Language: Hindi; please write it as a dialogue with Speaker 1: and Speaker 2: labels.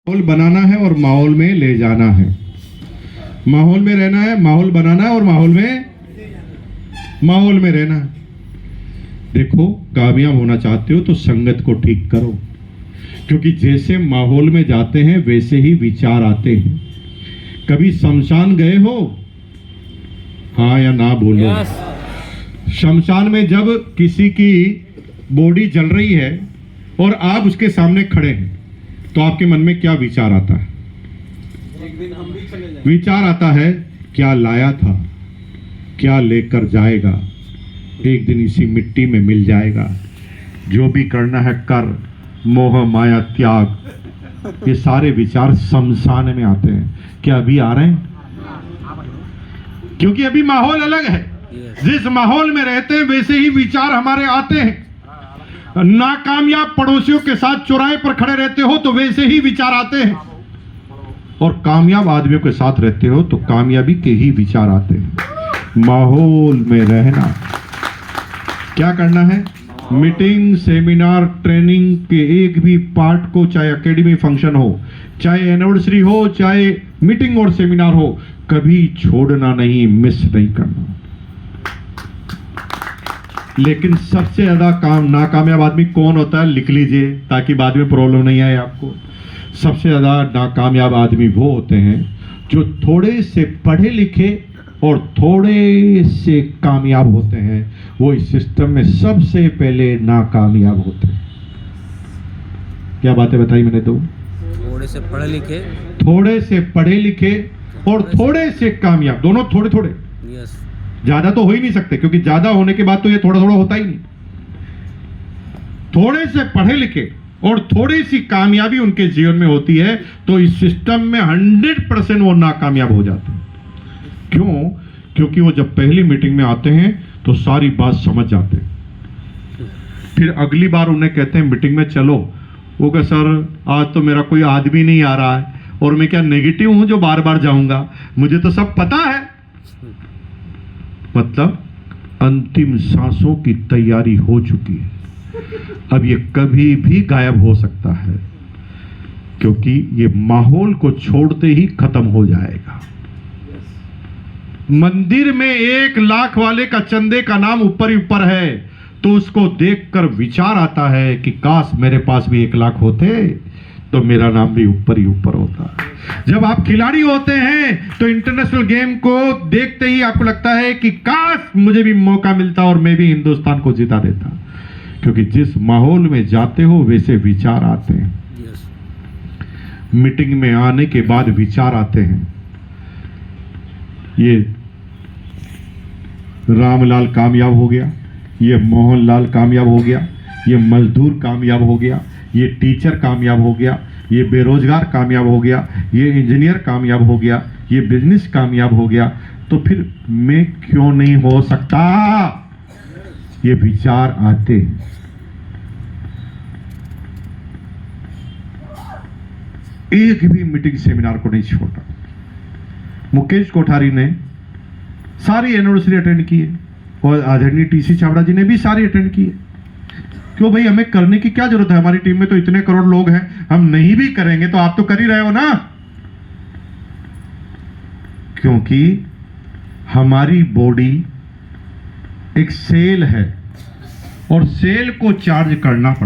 Speaker 1: माहौल बनाना है और माहौल में ले जाना है। माहौल में रहना है, माहौल बनाना है और माहौल में रहना है। देखो, कामयाब होना चाहते हो तो संगत को ठीक करो, क्योंकि जैसे माहौल में जाते हैं वैसे ही विचार आते हैं। कभी शमशान गए हो? हाँ या ना बोलो। शमशान में जब किसी की बॉडी जल रही है और आप उसके सामने खड़े हैं तो आपके मन में क्या विचार आता है?
Speaker 2: एक दिन हम भी चले जाएंगे।
Speaker 1: विचार आता है, क्या लाया था, क्या लेकर जाएगा, एक दिन इसी मिट्टी में मिल जाएगा। जो भी करना है कर, मोह माया त्याग। ये सारे विचार शमशान में आते हैं। क्या अभी आ रहे हैं? क्योंकि अभी माहौल अलग है। जिस माहौल में रहते हैं वैसे ही विचार हमारे आते हैं। नाकामयाब पड़ोसियों के साथ चौराहे पर खड़े रहते हो तो वैसे ही विचार आते हैं, और कामयाब आदमियों के साथ रहते हो तो कामयाबी के ही विचार आते हैं। माहौल में रहना। क्या करना है? मीटिंग, सेमिनार, ट्रेनिंग के एक भी पार्ट को, चाहे एकेडमी फंक्शन हो, चाहे एनिवर्सरी हो, चाहे मीटिंग और सेमिनार हो, कभी छोड़ना नहीं, मिस नहीं करना। लेकिन सबसे ज्यादा नाकामयाब आदमी कौन होता है? लिख लीजिए ताकि बाद में प्रॉब्लम नहीं आए आपको। सबसे ज्यादा नाकामयाब आदमी वो होते हैं जो थोड़े से पढ़े लिखे और थोड़े से कामयाब होते हैं। वो इस सिस्टम में सबसे पहले नाकामयाब होते हैं। क्या बातें बताई मैंने? तो
Speaker 2: थोड़े से पढ़े लिखे
Speaker 1: और थोड़े से कामयाब, दोनों थोड़े थोड़े।
Speaker 2: यस।
Speaker 1: ज्यादा तो हो ही नहीं सकते, क्योंकि ज्यादा होने के बाद तो ये थोड़ा थोड़ा होता ही नहीं। थोड़े से पढ़े लिखे और थोड़ी सी कामयाबी उनके जीवन में होती है तो इस सिस्टम में 100% वो नाकामयाब हो जाते हैं। क्यों? क्योंकि वो जब पहली मीटिंग में आते हैं तो सारी बात समझ जाते हैं। फिर अगली बार उन्हें कहते हैं मीटिंग में चलो, वो कह सर आज तो मेरा कोई आदमी नहीं आ रहा है, और मैं क्या नेगेटिव हूं जो बार बार जाऊंगा? मुझे तो सब पता है। मतलब अंतिम सांसों की तैयारी हो चुकी है। अब ये कभी भी गायब हो सकता है, क्योंकि ये माहौल को छोड़ते ही खत्म हो जाएगा। मंदिर में 1 लाख वाले का चंदे का नाम ऊपर ही ऊपर है, तो उसको देखकर विचार आता है कि काश मेरे पास भी 1 लाख होते तो मेरा नाम भी ऊपर ही ऊपर होता। जब आप खिलाड़ी होते हैं तो इंटरनेशनल गेम को देखते ही आपको लगता है कि काश मुझे भी मौका मिलता और मैं भी हिंदुस्तान को जिता देता, क्योंकि जिस माहौल में जाते हो वैसे विचार आते हैं। मीटिंग में आने के बाद विचार आते हैं। ये रामलाल कामयाब हो गया, ये मोहनलाल कामयाब हो गया, ये मजदूर कामयाब हो गया, ये टीचर कामयाब हो गया, ये बेरोजगार कामयाब हो गया, ये इंजीनियर कामयाब हो गया, ये बिजनेस कामयाब हो गया, तो फिर मैं क्यों नहीं हो सकता? ये विचार आते हैं। एक भी मीटिंग सेमिनार को नहीं छोड़ा। मुकेश कोठारी ने सारी एनिवर्सरी अटेंड की है और आदरणीय टीसी छाबड़ा जी ने भी सारी अटेंड की है। क्यों भाई, हमें करने की क्या जरूरत है? हमारी टीम में तो इतने करोड़ लोग हैं, हम नहीं भी करेंगे तो आप तो कर ही रहे हो ना। क्योंकि हमारी बॉडी एक सेल है और सेल को चार्ज करना पड़ता है।